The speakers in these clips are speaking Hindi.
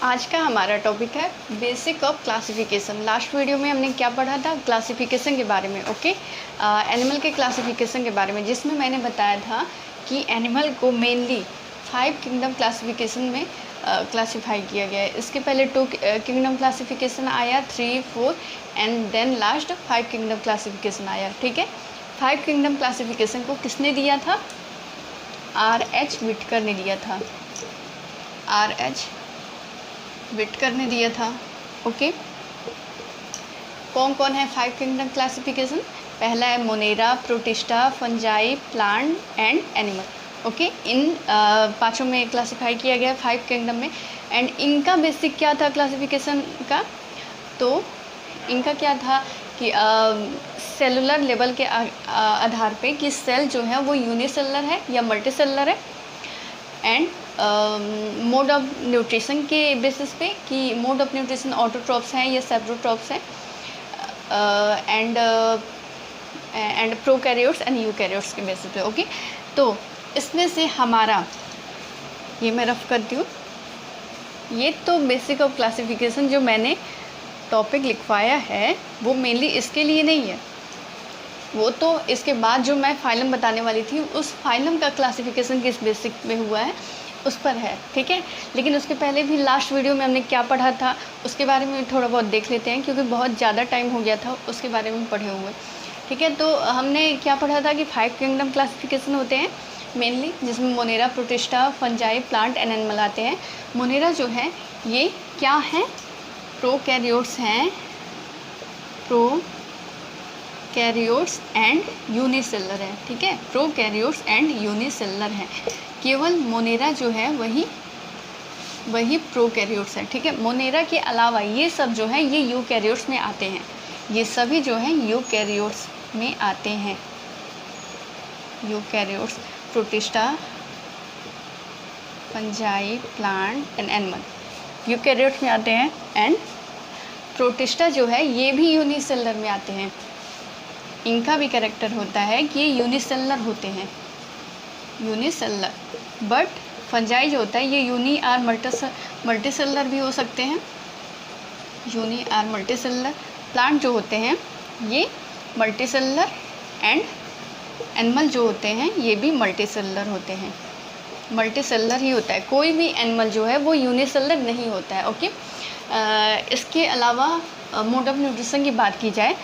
आज का हमारा टॉपिक है basic of classification. Last video में हमने क्या पढ़ा था? क्लासिफिकेशन के बारे में। ओके, एनिमल के क्लासिफिकेशन के बारे में, जिसमें मैंने बताया था कि एनिमल को मेनली 5 किंगडम क्लासिफिकेशन में क्लासिफाई किया गया है। इसके पहले 2 किंगडम क्लासिफिकेशन आया, 3, 4 and then last 5 kingdom classification आया। ठीक है, 5 किंगडम क्लासिफिकेशन को किसने दिया था? R.H. विटकर ने दिया था। R.H. विटकर ने दिया था। ओके, कौन कौन है 5 किंगडम क्लासिफिकेशन? पहला है Monera, Protista, Fungi, plant and animal. Okay, इन पांचों में क्लासिफाई किया गया 5 किंगडम में। एंड इनका बेसिक क्या था क्लासिफिकेशन का? तो इनका क्या था कि सेलुलर लेवल के आधार पे कि सेल जो है वो यूनिसेलुलर है या मल्टीसेलुलर है, एंड मोड ऑफ न्यूट्रिशन के बेसिस पे कि मोड ऑफ न्यूट्रिशन ऑटोट्रॉप्स हैं या सेप्रोट्रॉप्स हैं, एंड प्रोकैरियोट्स एंड यूकैरियोट्स के बेसिस पे। ओके, तो इसमें से हमारा ये मैं रफ करती हूँ। ये तो बेसिक ऑफ क्लासिफिकेशन जो मैंने टॉपिक लिखवाया है वो मेनली इसके लिए नहीं है, वो तो इसके बाद जो मैं फाइलम बताने वाली थी उस फाइलम का क्लासिफिकेशन किस बेसिक में हुआ है उस पर है। ठीक है, लेकिन उसके पहले भी लास्ट वीडियो में हमने क्या पढ़ा था उसके बारे में थोड़ा बहुत देख लेते हैं, क्योंकि बहुत ज़्यादा टाइम हो गया था उसके बारे में पढ़े हुए। ठीक है, तो हमने क्या पढ़ा था कि 5 किंगडम क्लासिफिकेशन होते हैं मेनली, जिसमें Monera, Protista, Fungi, plant and animal आते हैं। मोनेरा जो है ये क्या है? प्रोकैरियोट्स हैं, प्रोकैरियोट्स एंड यूनिसेलुलर है। ठीक है, प्रोकैरियोट्स एंड यूनिसेलुलर है। केवल मोनेरा जो है वही प्रोकैरियोट्स है। ठीक है, मोनेरा के अलावा ये सब जो है ये यूकैरियोट्स में आते हैं। ये सभी जो हैं यूकैरियोट्स में आते हैं। Eukaryotes, protista, Fungi, plant and animal eukaryotes में आते हैं। एंड प्रोटिस्टा जो है ये भी यूनिसेलुलर में आते हैं। इनका भी कैरेक्टर होता है कि ये यूनिसेलुलर होते हैं, यूनिसेलुलर। बट फंजाई जो होता है ये यूनी आर मल्टीसेलुलर भी हो सकते हैं, यूनी आर मल्टीसेलुलर। प्लांट जो होते हैं ये मल्टीसेलुलर, एंड एनिमल जो होते हैं ये भी मल्टीसेलुलर होते हैं। मल्टीसेलुलर ही होता है, कोई भी एनिमल जो है वो यूनिसेलुलर नहीं होता है। ओके, इसके अलावा मोड ऑफ न्यूट्रिशन की बात की जाए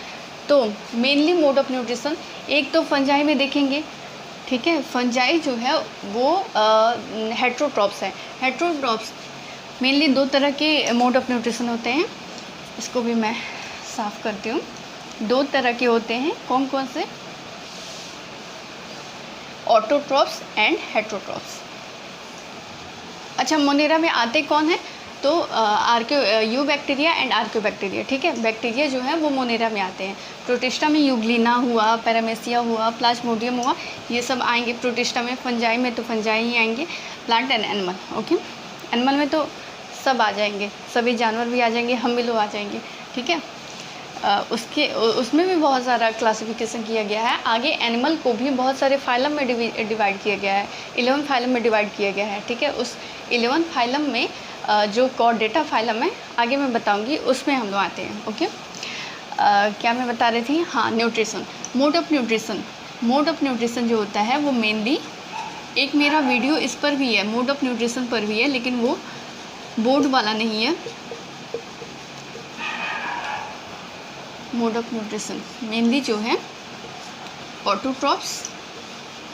तो मेनली मोड ऑफ न्यूट्रिशन एक तो फंजाई में देखेंगे। ठीक है, फंजाई जो है वो हेट्रोट्रॉप्स है। हेट्रोट्रॉप्स मेनली 2 तरह के मोड ऑफ न्यूट्रिशन होते हैं। इसको भी मैं साफ़ करती हूँ। 2 तरह के होते हैं, कौन कौन से? Autotrophs and heterotrophs. अच्छा, मोनेरा में आते कौन है? तो यू बैक्टीरिया एंड आर्कियोबैक्टीरिया। ठीक है, बैक्टीरिया जो है वो मोनेरा में आते हैं। प्रोटिस्टा में यूग्लिना हुआ, पैरामेसिया हुआ, प्लाज्मोडियम हुआ, ये सब आएंगे प्रोटिस्टा में। फंजाई में तो फंजाई ही आएंगे। Plant and animal. Okay, animal में तो सब आ जाएंगे, सभी जानवर भी आ जाएंगे, हम भी लोग आ जाएंगे। ठीक है, उसमें भी बहुत सारा क्लासिफिकेशन किया गया है। आगे एनिमल को भी बहुत सारे फाइलम में डिवाइड किया गया है, 11 फाइलम में डिवाइड किया गया है। ठीक है, उस 11 फाइलम में जो कॉर्डेटा फाइलम है आगे मैं बताऊंगी, उसमें हम लोग आते हैं। ओके, क्या मैं बता रही थी? हाँ, nutrition, mode of nutrition. Mode of nutrition जो होता है वो मेनली, एक मेरा वीडियो इस पर भी है, मोड ऑफ न्यूट्रिशन पर भी है, लेकिन वो बोर्ड वाला नहीं है। मोड ऑफ न्यूट्रिशन मेनली जो है ऑटोट्रॉप्स,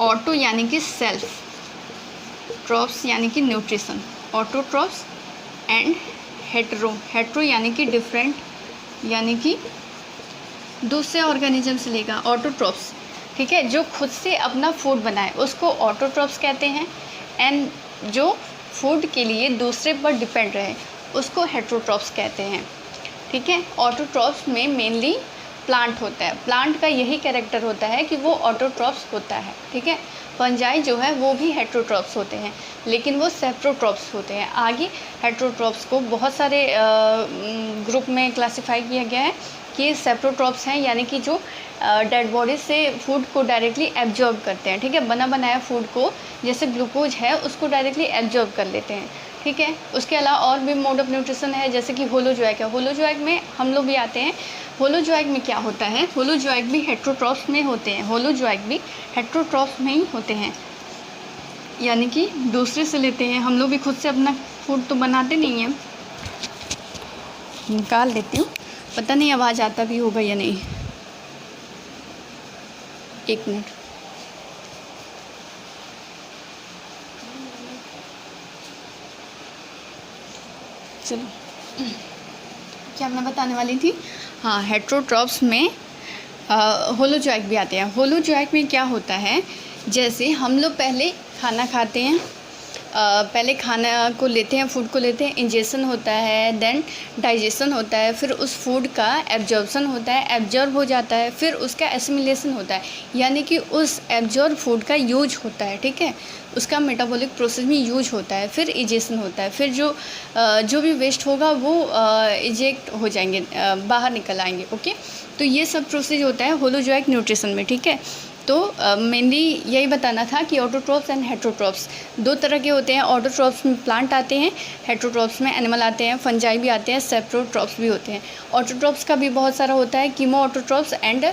ऑटो यानी कि सेल्फ, ट्रॉप्स यानी कि न्यूट्रिशन, ऑटोट्रॉप्स एंड हेट्रो यानी कि डिफरेंट, यानी कि दूसरे ऑर्गेनिज्म से लेगा। ऑटोट्रॉप्स, ठीक है, जो खुद से अपना फूड बनाए उसको ऑटोट्रॉप्स कहते हैं, एंड जो फूड के लिए दूसरे पर डिपेंड रहे उसको हेट्रोट्रॉप्स कहते हैं। ठीक है, ऑटोट्रॉप्स में मेनली प्लांट होता है। प्लांट का यही कैरेक्टर होता है कि वो ऑटोट्रॉप्स होता है। ठीक है, फंजाई जो है वो भी हेट्रोट्रॉप्स होते हैं, लेकिन वो सेप्रोट्रॉप्स होते हैं। आगे हेट्रोट्रॉप्स को बहुत सारे ग्रुप में क्लासिफाई किया गया है कि सेप्रोट्रॉप्स हैं, यानी कि जो डेड बॉडी से फूड को डायरेक्टली एब्जॉर्ब करते हैं। ठीक है, बना बनाया फूड को, जैसे ग्लूकोज है, उसको डायरेक्टली एब्जॉर्ब कर लेते हैं। ठीक है। उसके अलावा और भी मोड ऑफ न्यूट्रिशन है, जैसे कि होलोजोइक है। होलोजोइक में हम लोग भी आते हैं। होलोजोइक में क्या होता है, होलोजोइक भी हेट्रोट्रॉफ्स में होते हैं। होलोजोइक भी हेट्रोट्रॉफ्स में ही होते हैं, यानी कि दूसरे से लेते हैं। हम लोग भी खुद से अपना फूड तो बनाते नहीं हैं। निकाल लेती हूँ, पता नहीं आवाज़ आता भी होगा या नहीं। एक मिनट। चलो, क्या मैं बताने वाली थी, हाँ, हेट्रोट्रॉफ्स में होलोजोइक भी आते हैं। होलोजोइक में क्या होता है, जैसे हम लोग पहले खाना खाते हैं, पहले खाना को लेते हैं, फूड को लेते हैं, इंजेक्शन होता है, देन डाइजेशन होता है, फिर उस फूड का एब्जॉर्प्शन होता है, एब्जॉर्ब हो जाता है, फिर उसका एसिमिलेशन होता है, यानी कि उस एब्जॉर्ब फूड का यूज होता है, ठीक है, उसका मेटाबॉलिक प्रोसेस में यूज होता है, फिर इजेशन होता है, फिर जो भी वेस्ट होगा वो इजेक्ट हो जाएंगे, बाहर निकल आएंगे। ओके, तो ये सब प्रोसेस होता है होलोजोइक न्यूट्रिशन में, ठीक है। तो मेनली यही बताना था कि ऑटोट्रॉफ्स एंड हेट्रोट्रॉफ्स दो तरह के होते हैं। ऑटोट्रॉफ्स में प्लांट आते हैं, हेट्रोट्रॉफ्स में एनिमल आते हैं, फंजाई भी आते हैं, सेप्रोट्रॉफ्स भी होते हैं। ऑटोट्रॉफ्स का भी बहुत सारा होता है, chemo autotrophs and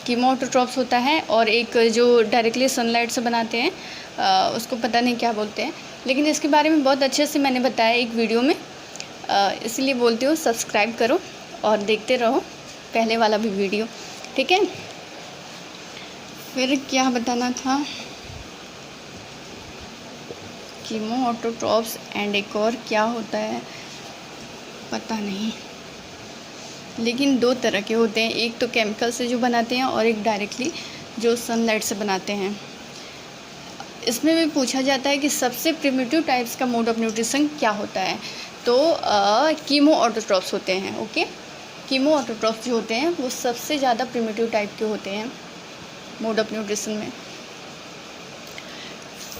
chemo autotrophs होता है, और एक जो डायरेक्टली सनलाइट से बनाते हैं उसको पता नहीं क्या बोलते हैं, लेकिन इसके बारे में बहुत अच्छे से मैंने बताया एक वीडियो में, इसलिए बोलती हूँ सब्सक्राइब करो और देखते रहो पहले वाला भी वीडियो, ठीक है। फिर क्या बताना था, कीमो ऑटोट्रॉफ्स एंड एक और क्या होता है पता नहीं, लेकिन दो तरह के होते हैं, एक तो केमिकल से जो बनाते हैं और एक डायरेक्टली जो सनलाइट से बनाते हैं। इसमें भी पूछा जाता है कि सबसे प्रिमिटिव टाइप्स का मोड ऑफ न्यूट्रिशन क्या होता है, तो कीमो ऑटोट्रॉफ्स होते हैं। ओके, कीमो ऑटोट्रॉफ्स जो होते हैं वो सबसे ज़्यादा प्रिमिटिव टाइप के होते हैं मोड ऑफ न्यूट्रिशन में।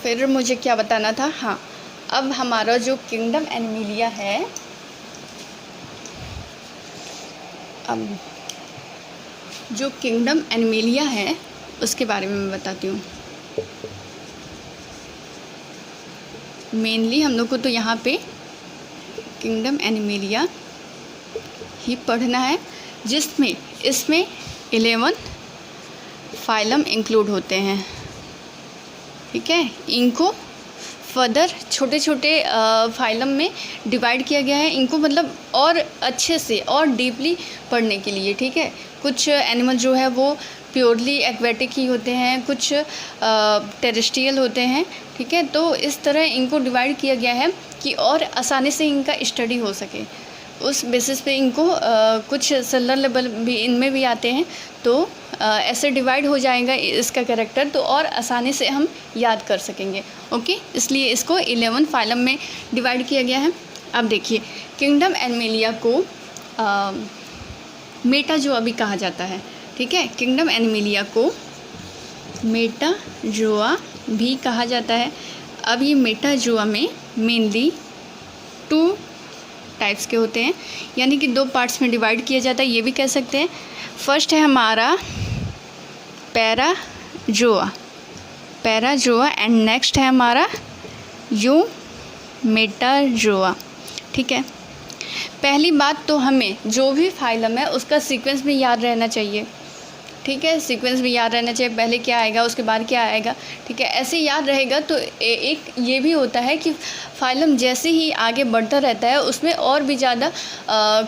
फिर मुझे क्या बताना था, हाँ, अब हमारा जो किंगडम एनिमिलिया है, अब जो किंगडम एनिमिलिया है उसके बारे में मैं बताती हूँ। मेनली हम लोग को तो यहाँ पे किंगडम एनिमिलिया ही पढ़ना है, जिसमें इसमें 11 फाइलम इंक्लूड होते हैं, ठीक है। इनको फर्दर छोटे छोटे फाइलम में डिवाइड किया गया है, इनको मतलब और अच्छे से और डीपली पढ़ने के लिए, ठीक है। कुछ एनिमल जो है वो प्योरली एक्वेटिक ही होते हैं, कुछ टेरेस्ट्रियल होते हैं, ठीक है। तो इस तरह इनको डिवाइड किया गया है कि और आसानी से इनका स्टडी हो सके। उस बेसिस पे इनको कुछ सेलुलर लेवल भी इनमें भी आते हैं, तो ऐसे डिवाइड हो जाएगा इसका कैरेक्टर, तो और आसानी से हम याद कर सकेंगे। ओके, इसलिए इसको 11 फाइलम में डिवाइड किया गया है। अब देखिए, किंगडम एनिमिलिया को मेटाजोआ भी कहा जाता है, ठीक है। किंगडम एनिमिलिया को मेटाजोआ भी कहा जाता है। अब ये मेटाजोआ में मेनली 2 टाइप्स के होते हैं, यानी कि 2 पार्ट्स में डिवाइड किया जाता है, ये भी कह सकते हैं। फर्स्ट है हमारा पैराजोआ एंड नेक्स्ट है हमारा मेटाजोआ, ठीक है। पहली बात तो हमें जो भी फाइलम है उसका सीक्वेंस भी याद रहना चाहिए, ठीक है। सीक्वेंस भी याद रहना चाहिए, पहले क्या आएगा उसके बाद क्या आएगा, ठीक है। ऐसे याद रहेगा तो एक ये भी होता है कि फाइलम जैसे ही आगे बढ़ता रहता है उसमें और भी ज़्यादा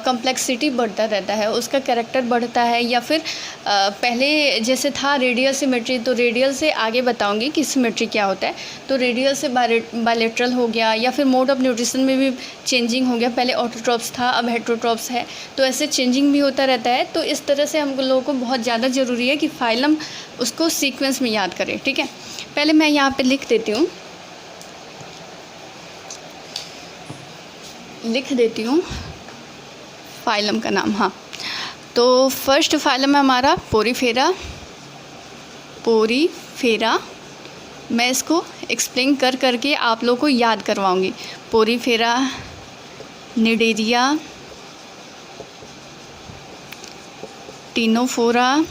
कम्प्लेक्सिटी बढ़ता रहता है, उसका कैरेक्टर बढ़ता है। या फिर पहले जैसे था रेडियल सिमेट्री, तो रेडियल से आगे बताऊंगी कि सिमेट्री क्या होता है, तो रेडियल से बायलेटरल हो गया, या फिर मोड ऑफ न्यूट्रिशन में भी चेंजिंग हो गया, पहले ऑटोट्रॉफ्स था अब हेट्रोट्रॉफ्स है, तो ऐसे चेंजिंग भी होता रहता है। तो इस तरह से हम लोगों को बहुत ज़्यादा ज़रूरी है कि फाइलम उसको सीक्वेंस में याद करें, ठीक है। पहले मैं यहाँ पे लिख देती हूँ फाइलम का नाम। हाँ, तो फर्स्ट फाइलम है हमारा पोरीफेरा। मैं इसको एक्सप्लेन करके आप लोगों को याद करवाऊँगी। पोरीफेरा, निडेरिया, टीनोफोरा,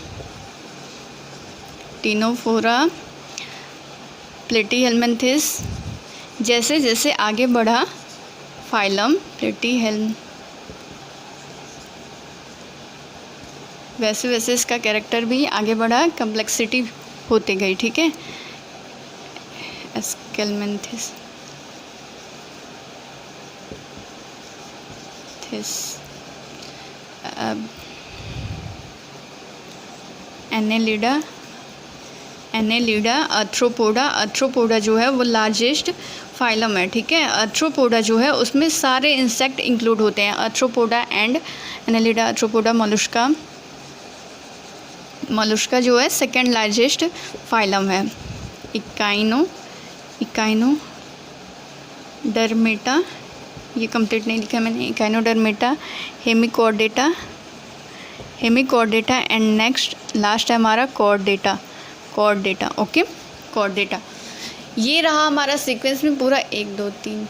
प्लेटीहेल्मिन्थेस, जैसे जैसे आगे बढ़ा फाइलम प्लेटीहेल्म, वैसे वैसे इसका कैरेक्टर भी आगे बढ़ा, कम्प्लेक्सिटी होते गई। ठीक है, एस्केलमेंथिस एनेलिडा अर्थ्रोपोडा जो है वो लार्जेस्ट फाइलम है। ठीक है, अर्थ्रोपोडा जो है उसमें सारे इंसेक्ट इंक्लूड होते हैं, Arthropoda and Annelida. Arthropoda Mollusca जो है सेकेंड लार्जेस्ट फाइलम है। इकाइनोडर्मेटा, ये कंप्लीट नहीं लिखा मैंने, Echinodermata, Hemichordata and next last है हमारा कॉर्डेटा। Okay, Chordata. ये रहा हमारा सीक्वेंस में पूरा 1 2 3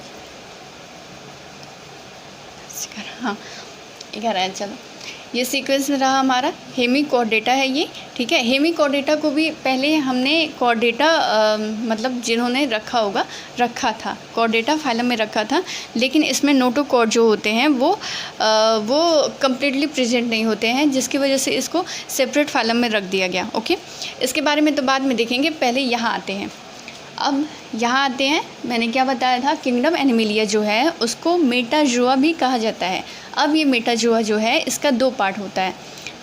हाँ 11 है। चलो, ये सीक्वेंस में रहा हमारा हेमिकॉर्डेटा है ये। ठीक है, हेमिकॉर्डेटा को भी पहले हमने कॉर्डेटा मतलब जिन्होंने रखा था कॉर्डेटा फाइलम में रखा था, लेकिन इसमें नोटोकॉर्ड जो होते हैं वो कम्प्लीटली प्रेजेंट नहीं होते हैं, जिसकी वजह से इसको सेपरेट फाइलम में रख दिया गया। ओके, इसके बारे में तो बाद में देखेंगे, पहले यहाँ आते हैं। अब यहाँ आते हैं, मैंने क्या बताया था, किंगडम एनिमलिया जो है उसको मेटाजोआ भी कहा जाता है। अब ये मेटाजोआ जो है इसका 2 पार्ट होता है,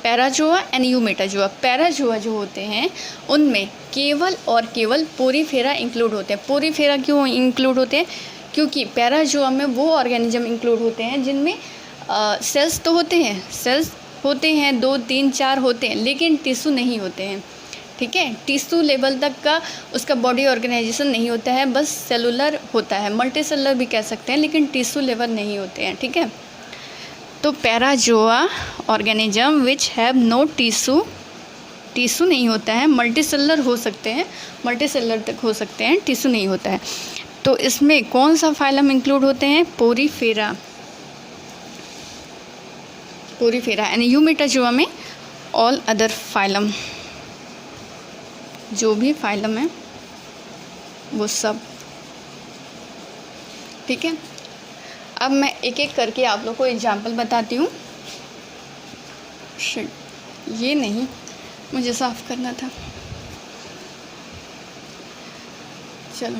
पैराजोआ एंड यूमेटाजोआ। पैराजोआ जो होते हैं उनमें केवल और केवल पोरीफेरा इंक्लूड होते हैं। पोरीफेरा क्यों इंक्लूड होते हैं? क्योंकि पैराजोआ में वो ऑर्गेनिज्म इंक्लूड होते हैं जिनमें सेल्स तो होते हैं, 2 3 4 होते हैं, लेकिन टिश्यू नहीं होते हैं। ठीक है, टिश्यू लेवल तक का उसका बॉडी ऑर्गेनाइजेशन नहीं होता है, बस सेलुलर होता है, मल्टी सेलुलर भी कह सकते हैं, लेकिन टिश्यू लेवल नहीं होते हैं। ठीक है, तो parazoa organism which have no tissue नहीं होता है, मल्टी सेलुलर हो सकते हैं, मल्टी सेलुलर तक हो सकते हैं, टिश्यू नहीं होता है। तो इसमें कौन सा फाइलम इंक्लूड होते हैं? पोरीफेरा एंड यूमेटाजोआ में ऑल अदर फाइलम, जो भी फाइलम है वो सब। ठीक है, अब मैं एक एक करके आप लोग को एग्जाम्पल बताती हूँ। ये नहीं, मुझे साफ़ करना था। चलो,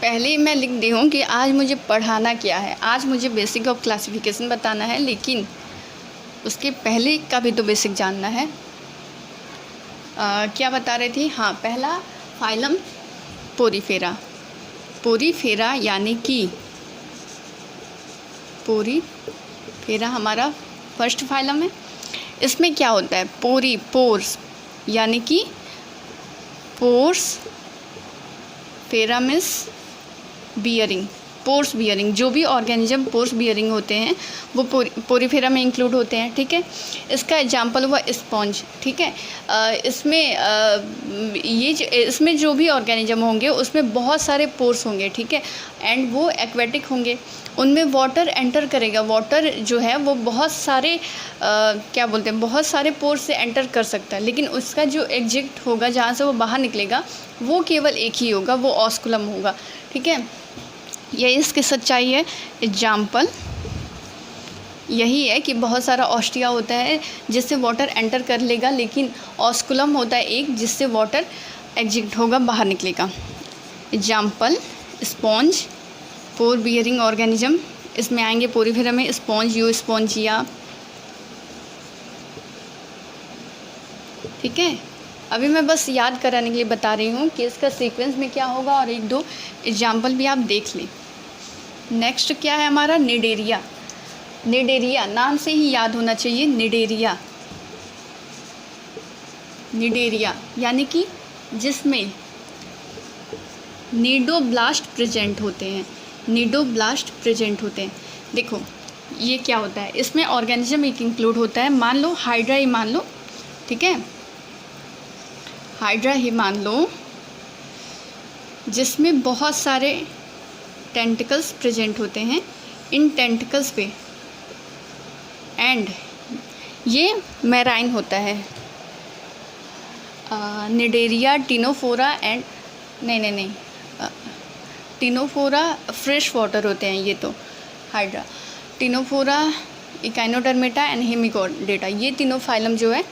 पहले मैं लिख दी हूँ कि आज मुझे पढ़ाना क्या है। आज मुझे बेसिक ऑफ क्लासिफिकेशन बताना है, लेकिन उसके पहले का भी तो बेसिक जानना है। क्या बता रही थी? हाँ, पहला फाइलम पोरीफेरा यानी कि पोरीफेरा हमारा फर्स्ट फाइलम है। इसमें क्या होता है? पोर्स यानी कि पोर्स, फेरा मीन्स बियरिंग, पोर्स बियरिंग। जो भी ऑर्गेनिज्म पोर्स बियरिंग होते हैं वो पोरीफेरा में इंक्लूड होते हैं। ठीक है, इसका एग्जांपल हुआ स्पॉन्ज। ठीक है, इसमें जो भी ऑर्गेनिज्म होंगे उसमें बहुत सारे पोर्स होंगे। ठीक है, एंड वो एक्वेटिक होंगे, उनमें वाटर एंटर करेगा। वाटर जो है वो बहुत सारे बहुत सारे पोर्स से एंटर कर सकता है, लेकिन उसका जो एग्जिट होगा, जहाँ से वो बाहर निकलेगा, वो केवल एक ही होगा, वो ऑस्कुलम होगा। ठीक है, यही इसकी सच्चाई है। एग्जाम्पल यही है कि बहुत सारा ऑस्टिया होता है जिससे वाटर एंटर कर लेगा, लेकिन ऑस्कुलम होता है एक जिससे वाटर एग्जिट होगा, बाहर निकलेगा। एग्जाम्पल स्पॉन्ज, पोर बियरिंग ऑर्गेनिज्म, इसमें आएंगे पोरीफेरा में स्पॉन्ज, यूस्पॉन्जिया। ठीक है, अभी मैं बस याद कराने के लिए बता रही हूँ कि इसका सीक्वेंस में क्या होगा, और 1-2 एग्जाम्पल भी आप देख लें। नेक्स्ट क्या है हमारा? निडेरिया। नाम से ही याद होना चाहिए, निडेरिया यानी कि जिसमें निडोब्लास्ट प्रेजेंट होते हैं। देखो ये क्या होता है, इसमें ऑर्गेनिज्म एक इंक्लूड होता है। मान लो हाइड्रा ही मान लो, ठीक है, हाइड्रा ही मान लो, जिसमें बहुत सारे टेंटिकल्स प्रेजेंट होते हैं। इन टेंटिकल्स पे एंड ये मैराइन होता है। निडेरिया, टिनोफोरा एंड नहीं टिनोफोरा फ्रेश वाटर होते हैं ये तो। Hydra, Ctenophora, Echinodermata and hemichordata, ये तीनों फाइलम जो है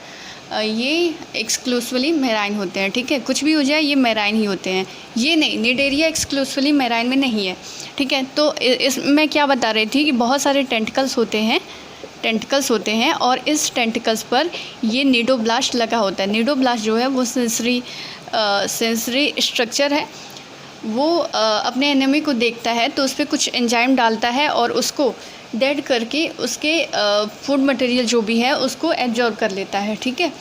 ये एक्सक्लूसिवली मैराइन होते हैं। ठीक है, कुछ भी हो जाए ये मैराइन ही होते हैं। ये नहीं, निडेरिया एक्सक्लूसिवली मैराइन में नहीं है। ठीक है, तो इसमें क्या बता रही थी कि बहुत सारे टेंटिकल्स होते हैं और इस टेंटिकल्स पर ये निडोब्लास्ट लगा होता है। निडोब्लास्ट जो है वो सेंसरी स्ट्रक्चर है, वो अपने एनिमी को देखता है तो उस पर कुछ एंजाइम डालता है और उसको डेड करके उसके फूड मटेरियल जो भी है उसको एब्जॉर्ब कर लेता है। ठीक है,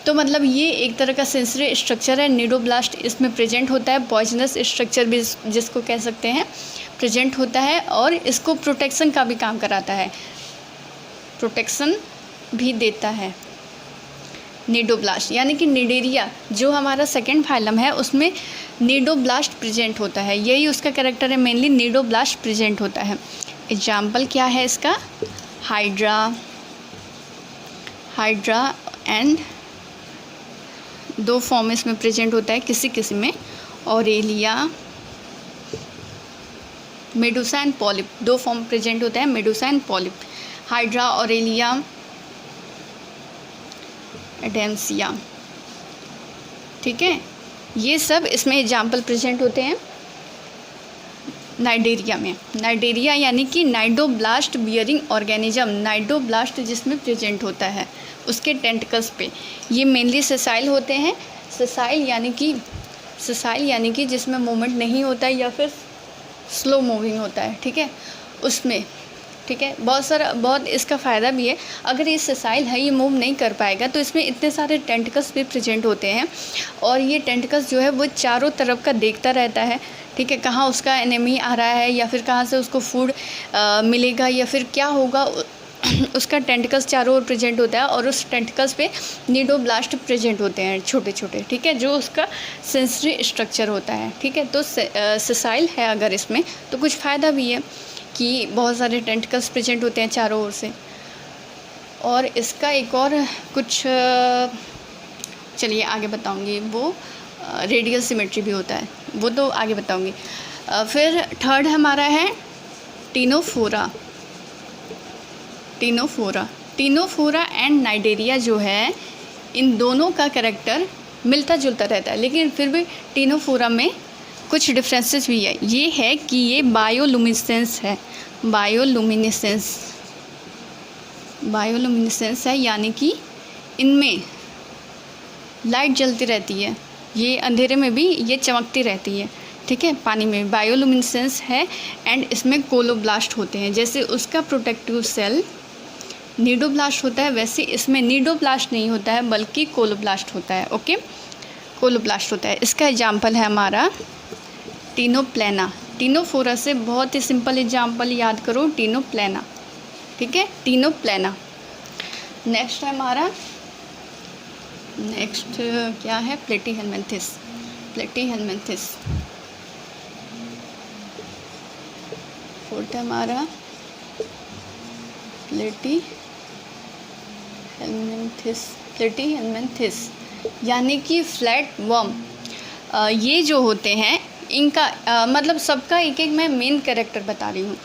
तो मतलब ये एक तरह का सेंसरी स्ट्रक्चर है। निडोब्लास्ट इसमें प्रेजेंट होता है, पॉइजनस स्ट्रक्चर भी जिसको कह सकते हैं प्रेजेंट होता है, और इसको प्रोटेक्शन का भी काम कराता है, प्रोटेक्शन भी देता है निडोब्लास्ट। यानी कि निडेरिया जो हमारा सेकेंड फाइलम है उसमें निडोब्लास्ट प्रेजेंट होता है, यही उसका कैरेक्टर है, मेनली निडोब्लास्ट प्रेजेंट होता है। एग्जाम्पल क्या है इसका? हाइड्रा एंड दो फॉर्म इसमें प्रेजेंट होता है किसी में, ऑरेलिया, मेडुसा एंड पॉलिप, दो फॉर्म प्रेजेंट होता है, Medusa and polyp. Hydra, Aurelia, Adamsia. ठीक है, ये सब इसमें एग्जाम्पल प्रेजेंट होते हैं। नाइडेरिया में, नाइडेरिया यानी कि नाइडोब्लास्ट बियरिंग ऑर्गेनिज्म, नाइडोब्लास्ट जिसमें प्रेजेंट होता है उसके टेंटिकल्स पे, ये मेनली सेसाइल होते हैं। सेसाइल यानी कि जिसमें मूवमेंट नहीं होता है या फिर स्लो मूविंग होता है। ठीक है, उसमें। ठीक है, बहुत इसका फ़ायदा भी है। अगर ये सेसाइल है, ये मूव नहीं कर पाएगा, तो इसमें इतने सारे टेंटिकल्स भी प्रेजेंट होते हैं और ये टेंटिकल्स जो है वो चारों तरफ का देखता रहता है। ठीक है, कहाँ उसका एनिमी आ रहा है या फिर कहाँ से उसको फूड मिलेगा या फिर क्या होगा, उसका टेंटिकल्स चारों ओर प्रेजेंट होता है और उस टेंटिकल्स पे निडोब्लास्ट प्रेजेंट होते हैं छोटे छोटे। ठीक है, जो उसका सेंसरी स्ट्रक्चर होता है। ठीक है, तो सेसाइल है अगर इसमें तो कुछ फ़ायदा भी है कि बहुत सारे टेंटिकल्स प्रेजेंट होते हैं चारों ओर से। और इसका एक और कुछ चलिए आगे बताऊंगी, वो रेडियल सिमेट्री भी होता है, वो तो आगे बताऊंगी। फिर थर्ड हमारा है टिनोफोरा एंड नाइडेरिया जो है, इन दोनों का कैरेक्टर मिलता जुलता रहता है, लेकिन फिर भी टिनोफोरा में कुछ डिफरेंसेस भी है। ये है कि ये बायोलुमिनेसेंस है, बायोलुमिनेसेंस है, यानी कि इनमें लाइट जलती रहती है, ये अंधेरे में भी ये चमकती रहती है। ठीक है, पानी में बायोलुमिनेसेंस है। एंड इसमें कोलोब्लास्ट होते हैं, जैसे उसका प्रोटेक्टिव सेल निडोब्लास्ट होता है वैसे इसमें निडोब्लास्ट नहीं होता है बल्कि कोलोब्लास्ट होता है। ओके, कोलोब्लास्ट होता है। इसका एग्जाम्पल है हमारा टिनोप्लेना। टिनोफोरा से बहुत ही सिंपल एग्जाम्पल याद करो, टिनोप्लेना। ठीक है, टिनोप्लेना। नेक्स्ट है हमारा, नेक्स्ट क्या है? प्लेटीहेलमिन्थिस। फोर्थ है हमारा प्लेटीहेलमिन्थिस यानी कि फ्लैट वर्म। ये जो होते हैं इनका मतलब सबका एक एक मैं मेन कैरेक्टर बता रही हूँ।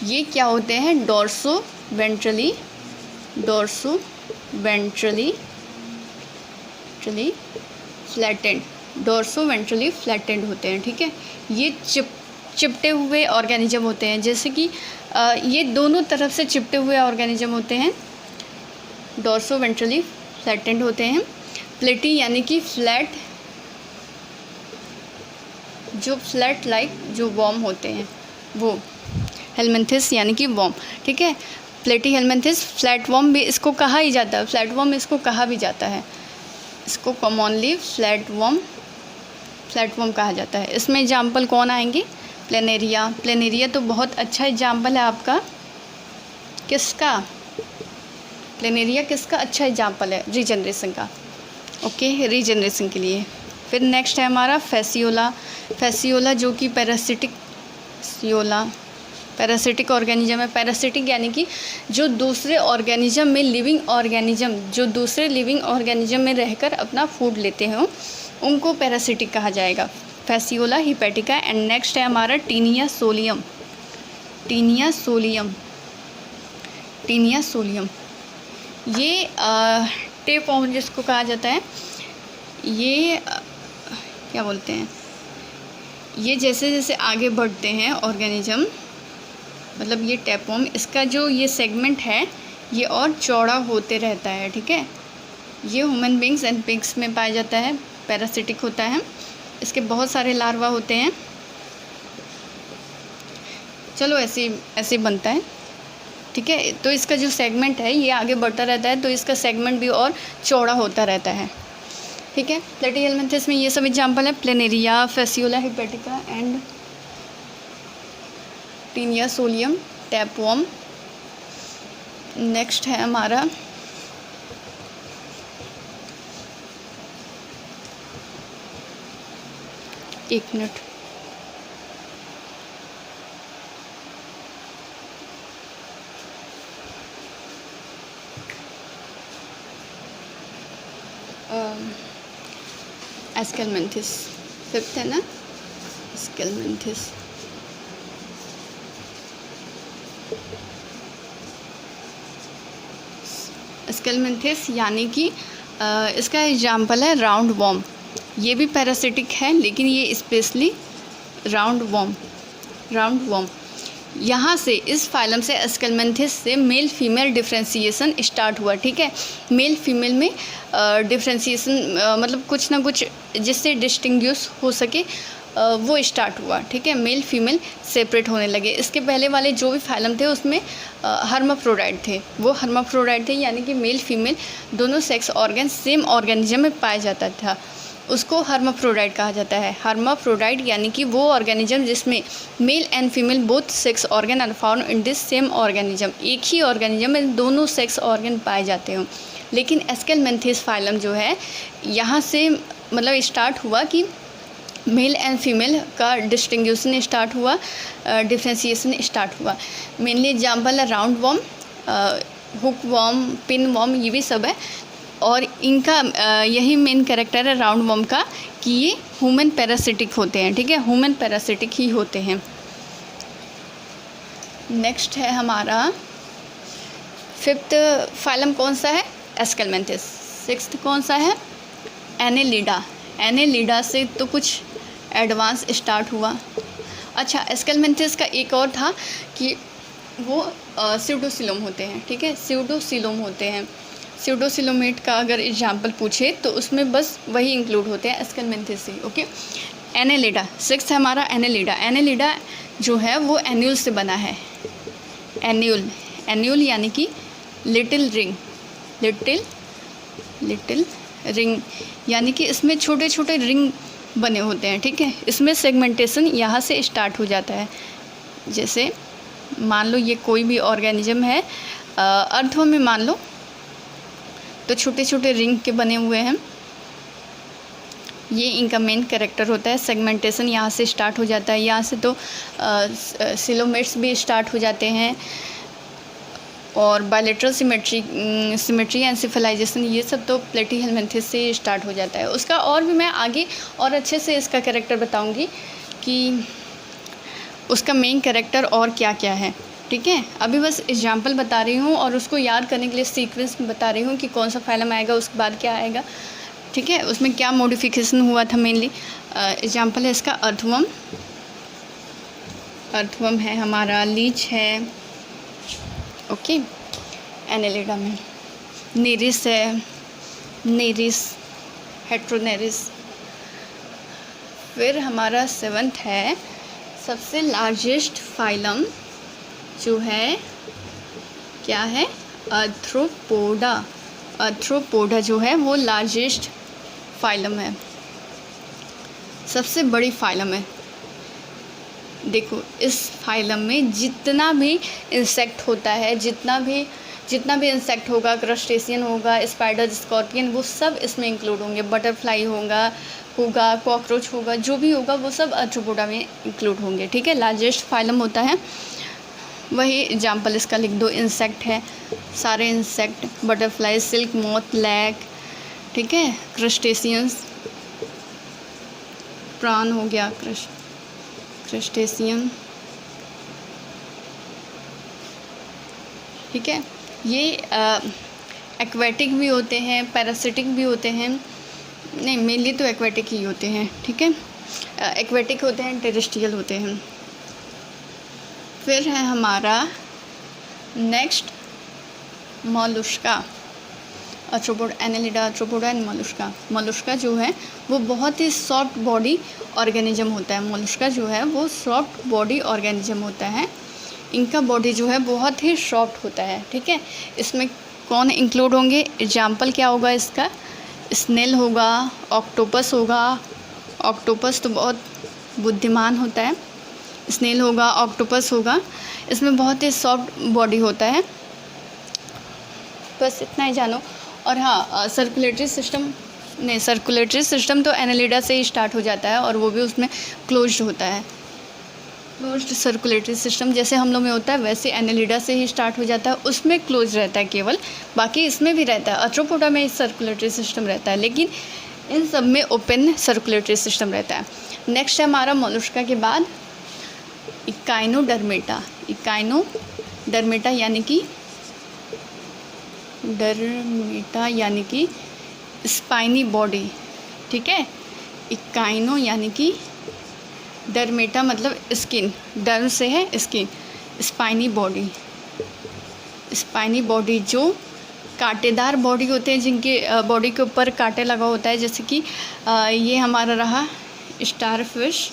ये क्या होते हैं? डोर्सो वेंट्रली फ्लैटेंड होते हैं। ठीक है, ये चिपटे हुए ऑर्गेनिज्म होते हैं, जैसे कि ये दोनों तरफ से चिपटे हुए ऑर्गेनिज्म होते हैं, डोर्सो वेंट्रली फ्लैटेंड होते हैं। प्लेटी यानी कि फ्लैट, जो फ्लैट लाइक जो वॉर्म होते हैं वो। हेलमिन्थिस यानी कि वॉर्म। ठीक है, प्लेटीहेलमिन्थिस फ्लैट वॉर्म भी इसको कहा ही जाता है, फ्लैट वॉर्म इसको कहा भी जाता है, इसको कॉमनली फ्लैट वॉर्म कहा जाता है। इसमें एग्जाम्पल कौन आएंगे? प्लेनेरिया तो बहुत अच्छा एग्जाम्पल है आपका। किसका? प्लेनेरिया किसका अच्छा एग्जाम्पल है? रीजनरेशन का। ओके, रीजनरेशन के लिए। फिर नेक्स्ट है हमारा फैसियोला जो कि पैरासिटिक पैरासिटिक ऑर्गेनिज्म है। पैरासिटिक यानी कि जो दूसरे ऑर्गेनिज्म में, लिविंग ऑर्गेनिज्म जो दूसरे लिविंग ऑर्गेनिज्म में रहकर अपना फूड लेते हैं उनको पैरासिटिक कहा जाएगा। Fasciola hepatica. एंड नेक्स्ट है हमारा Taenia solium. Taenia solium, Taenia solium ये टेपवर्म जिसको कहा जाता है, ये क्या बोलते हैं, ये जैसे जैसे आगे बढ़ते हैं ऑर्गेनिज्म, मतलब ये टेपवर्म, इसका जो ये सेगमेंट है ये और चौड़ा होते रहता है। ठीक है, ये ह्यूमन बींग्स एंड पिग्स में पाया जाता है, पैरासिटिक होता है। इसके बहुत सारे लार्वा होते हैं। चलो ऐसे बनता है। ठीक है, तो इसका जो सेगमेंट है ये आगे बढ़ता रहता है, तो इसका सेगमेंट भी और चौड़ा होता रहता है। ठीक है, प्लेटीहेलमिन्थस में ये सब एग्जाम्पल है, planaria, Fasciola hepatica and Taenia solium, tapeworm. Next है हमारा एक मिनट, एस्केलमेंथिस, फिफ्थ है ना, एस्केलमेंथिस। एस्केलमेंथिस यानी कि इसका एग्जाम्पल है राउंड वॉर्म। ये भी पैरासिटिक है लेकिन ये स्पेशली राउंड वॉर्म। यहाँ से इस फाइलम से एस्केलमेंथिस से मेल फीमेल डिफ्रेंसिएशन स्टार्ट हुआ। ठीक है, मेल फीमेल में डिफ्रेंसिएशन मतलब कुछ ना कुछ जिससे डिस्टिंग्विश हो सके वो स्टार्ट हुआ। ठीक है, मेल फीमेल सेपरेट होने लगे। इसके पहले वाले जो भी फाइलम थे उसमें हर्माफ्रोडाइट थे, वो हर्माफ्रोडाइट थे यानी कि मेल फीमेल दोनों सेक्स ऑर्गन सेम ऑर्गेनिज्म में पाया जाता था, उसको हर्माफ्रोडाइट कहा जाता है। हर्माफ्रोडाइट यानी कि वो ऑर्गेनिज्म जिसमें male and female both sex organ are found in this same organism, एक ही ऑर्गेनिज्म में दोनों सेक्स ऑर्गन पाए जाते हों। लेकिन एस्केलमेंथिस फाइलम जो है यहाँ से मतलब स्टार्ट हुआ कि मेल एंड फीमेल का डिस्टिंग्विशन स्टार्ट हुआ, डिफ्रेंसिएशन स्टार्ट हुआ। मेनली एग्जाम्पल है roundworm, hookworm, pinworm, ये भी सब है। और इनका यही मेन कैरेक्टर है राउंड वॉर्म का कि ये ह्यूमन पैरासिटिक होते हैं। ठीक है, ह्यूमन पैरासिटिक ही होते हैं। नेक्स्ट है हमारा फिफ्थ फाइलम कौन सा है, एस्केलमेंथिस। सिक्स्थ कौन सा है, एनेलिडा। एनेलिडा से तो कुछ एडवांस स्टार्ट हुआ। अच्छा, एस्केलमेंथिस का एक और था कि वो स्यूडोसिलोम होते हैं। ठीक है, स्यूडोसिलोम होते हैं। स्यूडोसिलोमेट का अगर एग्जाम्पल पूछे तो उसमें बस वही इंक्लूड होते हैं एस्केलमेंथिस से। ओके, एनेलिडा सिक्स्थ है हमारा एनेलिडा। एनेलिडा जो है वो एन्यूल से बना है। एन्यूल यानी कि लिटिल रिंग यानी कि इसमें छोटे छोटे रिंग बने होते हैं। ठीक है, इसमें सेगमेंटेशन यहाँ से स्टार्ट हो जाता है। जैसे मान लो ये कोई भी ऑर्गेनिज्म है, अर्थवर्म में मान लो, तो छोटे छोटे रिंग के बने हुए हैं, ये इनका मेन कैरेक्टर होता है। सेगमेंटेशन यहाँ से स्टार्ट हो जाता है। यहाँ से तो सिलोमेट्स भी स्टार्ट हो जाते हैं और बायलेटरल सिमेट्री एंसिफलाइजेशन, ये सब तो प्लेटीहेलमिन्थिस से स्टार्ट हो जाता है। उसका और भी मैं आगे और अच्छे से इसका कैरेक्टर बताऊंगी कि उसका मेन कैरेक्टर और क्या क्या है। ठीक है, अभी बस एग्जाम्पल बता रही हूँ और उसको याद करने के लिए सीक्वेंस में बता रही हूँ कि कौन सा फाइलम आएगा, उसके बाद क्या आएगा। ठीक है, उसमें क्या मॉडिफिकेशन हुआ था। मेनली एग्जाम्पल है इसका अर्थवर्म है हमारा, लीच है। ओके, एनेलिडा में नेरिस है, हेट्रोनेरिस। फिर हमारा सेवंथ है सबसे लार्जेस्ट फाइलम जो है, क्या है, आर्थ्रोपोडा जो है वो लार्जेस्ट फाइलम है, सबसे बड़ी फाइलम है। देखो, इस फाइलम में जितना भी इंसेक्ट होता है, जितना भी इंसेक्ट होगा, क्रस्टेशियन होगा, स्पाइडर, स्कॉर्पियन, वो सब इसमें इंक्लूड होंगे। बटरफ्लाई होगा, कॉकरोच होगा, जो भी होगा वो सब आर्थ्रोपोडा में इंक्लूड होंगे। ठीक है, लार्जेस्ट फाइलम होता है वही एग्जाम्पल इसका लिख दो। इंसेक्ट है, सारे insect, butterfly, silk moth, lac, ठीक है, क्रस्टेशियंस, प्राण हो गया, क्रस्टेशियन, ठीक है। ये एक्वेटिक भी होते हैं, पैरासिटिक भी होते हैं, नहीं मेनली तो एक्वेटिक ही होते हैं, ठीक है। एक्वेटिक होते हैं, टेरेस्ट्रियल होते हैं। फिर है हमारा next Mollusca, arthropoda, Annelida, arthropoda and Mollusca. Mollusca जो है वो बहुत ही सॉफ्ट बॉडी ऑर्गेनिज्म होता है। मोलस्का जो है वो सॉफ्ट बॉडी ऑर्गेनिज्म होता है। इनका बॉडी जो है बहुत ही सॉफ्ट होता है, ठीक है। इसमें कौन इंक्लूड होंगे? एग्जाम्पल क्या होगा इसका? स्नेल होगा, ऑक्टोपस होगा। ऑक्टोपस तो बहुत बुद्धिमान होता है। स्नेल होगा, ऑक्टोपस होगा। इसमें बहुत ही सॉफ्ट बॉडी होता है। बस इतना ही जानो। और हाँ, सर्कुलेटरी सिस्टम नहीं, सर्कुलेटरी सिस्टम तो एनेलिडा से ही स्टार्ट हो जाता है और वो भी उसमें क्लोज्ड होता है। क्लोज्ड सर्कुलेटरी सिस्टम जैसे हम लोग में होता है वैसे एनेलिडा से ही स्टार्ट हो जाता है, उसमें क्लोज रहता है केवल, बाकी इसमें भी रहता है। आर्थ्रोपोडा में सर्कुलेटरी सिस्टम रहता है, लेकिन इन सब में ओपन सर्कुलेटरी सिस्टम रहता है। नेक्स्ट है हमारा मोलस्का के बाद इकाइनोडर्मेटा। इकाइनोडर्मेटा यानी कि स्पाइनी बॉडी, ठीक है। इकाइनो यानी कि डर्मेटा मतलब स्किन, डर्म से है skin, spiny body. Spiny body जो कांटेदार बॉडी होते हैं, जिनके बॉडी के ऊपर कांटे लगा होता है, जैसे कि ये हमारा रहा स्टारफिश।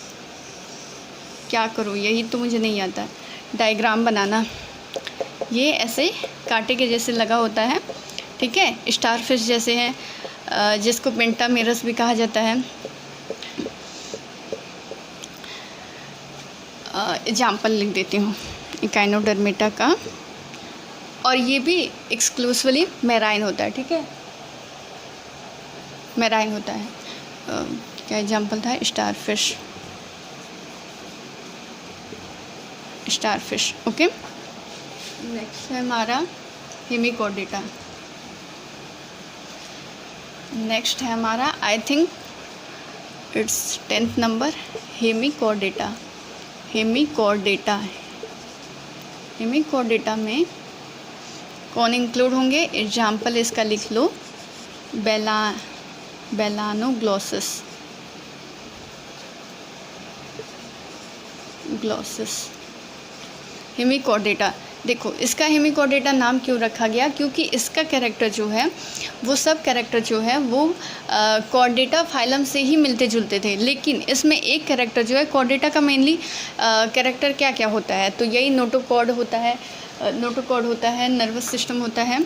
क्या करूँ, यही तो मुझे नहीं आता डायग्राम बनाना। ये ऐसे कांटे के जैसे लगा होता है, ठीक है। स्टारफिश जैसे हैं, जिसको पेंटामेरस भी कहा जाता है। एग्जाम्पल लिख देती हूँ इकाइनोडर्मेटा का। और ये भी एक्सक्लूसिवली मैराइन होता है, ठीक है, मैराइन होता है। क्या एग्जाम्पल था? Starfish, okay. नेक्स्ट है हमारा हेमिकॉर्डेटा। नेक्स्ट है हमारा, I think it's 10th number, Hemichordata. Hemichordata में कौन इंक्लूड होंगे? एग्जाम्पल इसका लिख लो, बेलानोग्लोसिस, हेमिकॉर्डेटा। देखो इसका हेमिकॉर्डेटा नाम क्यों रखा गया? क्योंकि इसका कैरेक्टर जो है वो सब कैरेक्टर जो है वो कॉर्डेटा फाइलम से ही मिलते जुलते थे, लेकिन इसमें एक कैरेक्टर जो है कॉर्डेटा का मेनली कैरेक्टर क्या क्या होता है, तो यही नोटोकॉर्ड होता है, नर्वस सिस्टम होता है,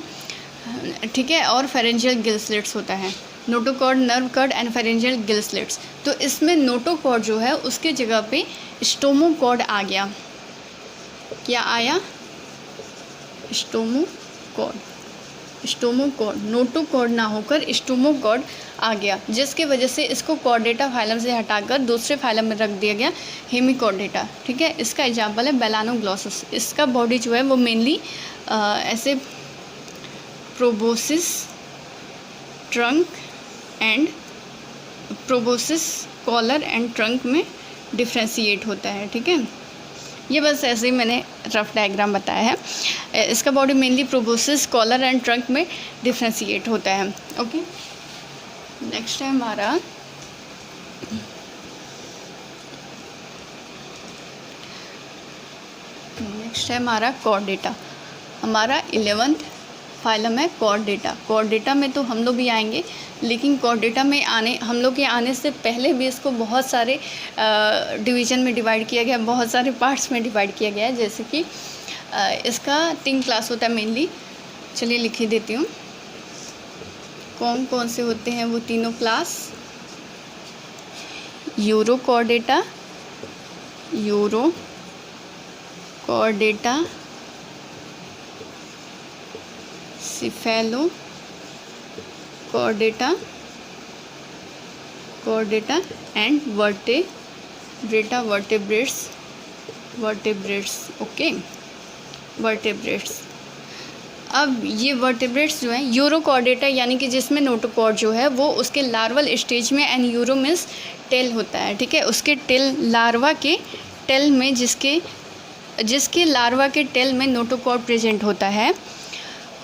ठीक है, और फेरेंजियल गिल स्लिट्स होता है। Notochord, nerve cord and pharyngeal gill slits. तो इसमें नोटोकॉर्ड जो है उसके जगह पे स्टोमोकॉर्ड आ गया। क्या आया? स्टोमोकॉर्ड, नोटोकॉर्ड ना होकर स्टोमोकॉर्ड आ गया, जिसकी वजह से इसको कॉर्डेटा फाइलम से हटाकर दूसरे फाइलम में रख दिया गया, हेमिकॉर्डेटा, ठीक है। इसका एग्जाम्पल है बेलानोग्लोसिस। इसका बॉडी जो है वो मेनली ऐसे प्रोबोसिस कॉलर एंड ट्रंक में डिफ्रेंशिएट होता है, ठीक है। ये बस ऐसे ही मैंने रफ डायग्राम बताया है। इसका body mainly proboscis, collar and trunk में डिफ्रेंशिएट होता है, ओके। नेक्स्ट है हमारा कॉर्डेटा। हमारा 11th फाइलम है कॉर्डेटा। कॉर्डेटा में तो हम लोग भी आएंगे, लेकिन कॉर्डेटा में हम लोग के आने से पहले भी इसको बहुत सारे डिवीज़न में डिवाइड किया गया, बहुत सारे पार्ट्स में डिवाइड किया गया है। जैसे कि इसका 3 क्लास होता है मेनली। चलिए लिख ही देती हूँ कौन कौन से होते हैं वो तीनों class. Urochordata, cephalochordata and vertebrates, okay. Vertebrates. अब ये वर्टेब्रेट्स जो हैं यूरोकॉर्डेटा यानी कि जिसमें नोटोकॉर्ड जो है वो उसके लार्वल स्टेज में, एंड यूरो मीन्स टेल होता है, ठीक है। उसके टेल, लार्वा के टेल में, जिसके लार्वा के टेल में नोटोकॉर्ड प्रेजेंट होता है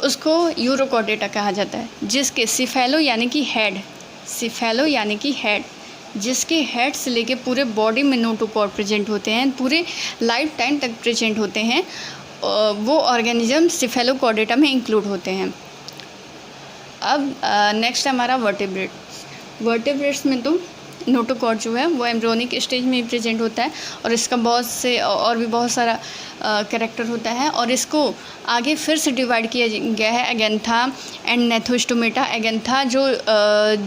उसको यूरोकॉर्डेटा कहा जाता है। जिसके सिफेलो यानी कि हेड, जिसके हेड से लेके पूरे बॉडी में नोटोकॉर्ड प्रेजेंट होते हैं, पूरे लाइफ टाइम तक प्रेजेंट होते हैं, वो ऑर्गेनिज्म सिफेलोकॉर्डेटा में इंक्लूड होते हैं। अब नेक्स्ट हमारा वर्टेब्रेट्स में तो नोटोकॉर्ड जो है वो एम्ब्रियोनिक स्टेज में ही प्रेजेंट होता है, और इसका बहुत सारा कैरेक्टर होता है, और इसको आगे फिर से डिवाइड किया गया है एगेंथा एंड नेथोस्टोमेटा। एगेंथा जो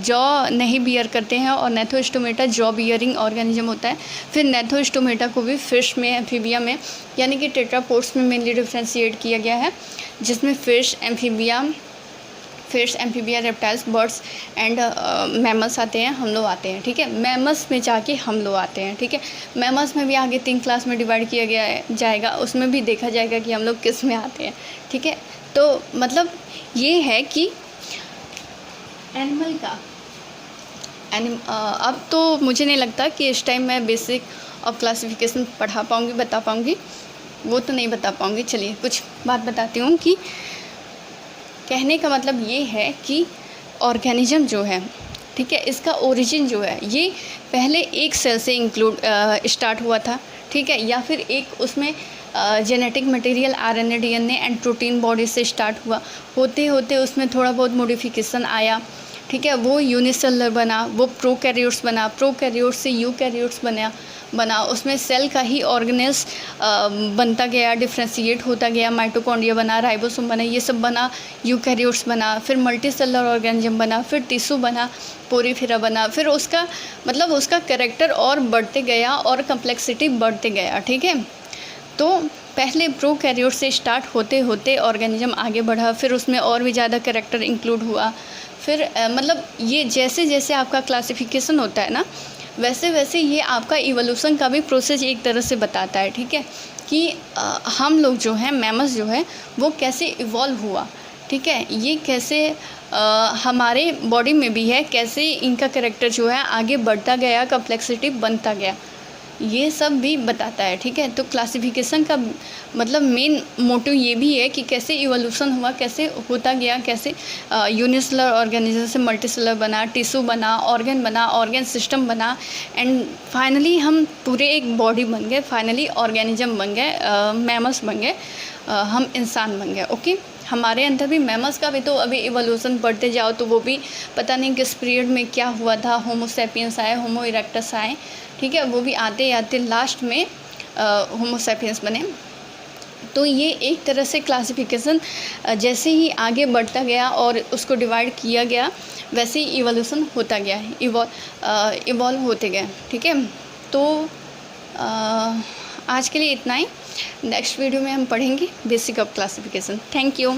जॉ नहीं बियर करते हैं, और नेथोस्टोमेटा जॉ बियरिंग ऑर्गेनिज्म होता है। फिर नेथोस्टोमेटा को भी फिश में, एम्फीबिया में यानी कि टेट्रापोड्स में मेनली डिफ्रेंशिएट किया गया है, जिसमें fish, amphibia, reptiles, birds and mammals आते हैं, हम लोग आते हैं, ठीक है। मैमल्स में जाके हम लोग आते हैं, ठीक है। मैमल्स में भी आगे 3 क्लास में डिवाइड किया जाएगा, उसमें भी देखा जाएगा कि हम लोग किस में आते हैं, ठीक है। तो मतलब ये है कि एनिमल का अब तो मुझे नहीं लगता कि इस टाइम मैं बेसिक ऑफ क्लासिफिकेशन बता पाऊँगी, वो तो नहीं बता पाऊँगी। चलिए कुछ बात बताती हूँ कि कहने का मतलब ये है कि ऑर्गेनिज्म जो है, ठीक है, इसका ओरिजिन जो है ये पहले एक सेल से स्टार्ट हुआ था, ठीक है, या फिर एक उसमें genetic material RNA DNA and protein body से स्टार्ट हुआ, होते होते उसमें थोड़ा बहुत मॉडिफिकेशन आया, ठीक है, वो यूनिसेलुलर बना, वो प्रोकैरियोट्स बना, प्रोकैरियोट्स से यूकैरियोट्स बना, उसमें सेल का ही ऑर्गेनेल्स बनता गया, डिफ्रेंशिएट होता गया, माइटोकॉन्ड्रिया बना, राइबोसोम बना, ये सब बना, यूकैरियोट्स बना, फिर मल्टीसेलुलर ऑर्गेनिज्म बना, फिर टिश्यू बना, पोरीफेरा बना, फिर उसका कैरेक्टर और बढ़ते गया और कम्प्लेक्सिटी बढ़ते गया, ठीक है। तो पहले प्रोकैरियोट से स्टार्ट होते होते ऑर्गेनिज्म आगे बढ़ा, फिर उसमें और भी ज़्यादा कैरेक्टर इंक्लूड हुआ, फिर मतलब ये जैसे जैसे आपका क्लासिफिकेशन होता है ना, वैसे वैसे ये आपका इवोल्यूशन का भी प्रोसेस एक तरह से बताता है, ठीक है, कि हम लोग जो हैं, मैमल्स जो है वो कैसे इवॉल्व हुआ, ठीक है, ये कैसे हमारे बॉडी में भी है, कैसे इनका कैरेक्टर जो है आगे बढ़ता गया, कम्प्लेक्सिटी बनता गया, ये सब भी बताता है, ठीक है। तो क्लासिफिकेशन का मतलब मेन मोटिव ये भी है कि कैसे इवोल्यूशन हुआ, कैसे होता गया, कैसे यूनिसेलुलर ऑर्गेनिज्म से मल्टीसेलुलर बना, टिश्यू बना, ऑर्गन सिस्टम बना, एंड फाइनली हम पूरे एक बॉडी बन गए, फाइनली ऑर्गेनिज्म बन गए, मैमल्स बन गए, हम इंसान बन गए, ओके। हमारे अंदर भी मैमल्स का भी तो अभी इवोल्यूशन बढ़ते जाओ तो वो भी पता नहीं किस पीरियड में क्या हुआ था, होमो सैपियंस आए, होमो इरेक्टस आए, ठीक है, वो भी आते आते लास्ट में होमो सैपियंस बने। तो ये एक तरह से क्लासिफिकेशन जैसे ही आगे बढ़ता गया और उसको डिवाइड किया गया, वैसे ही इवोल्यूशन होता गया, इवॉल्व होते गए, ठीक है। तो आज के लिए इतना ही, नेक्स्ट वीडियो में हम पढ़ेंगे basic of classification. Thank you.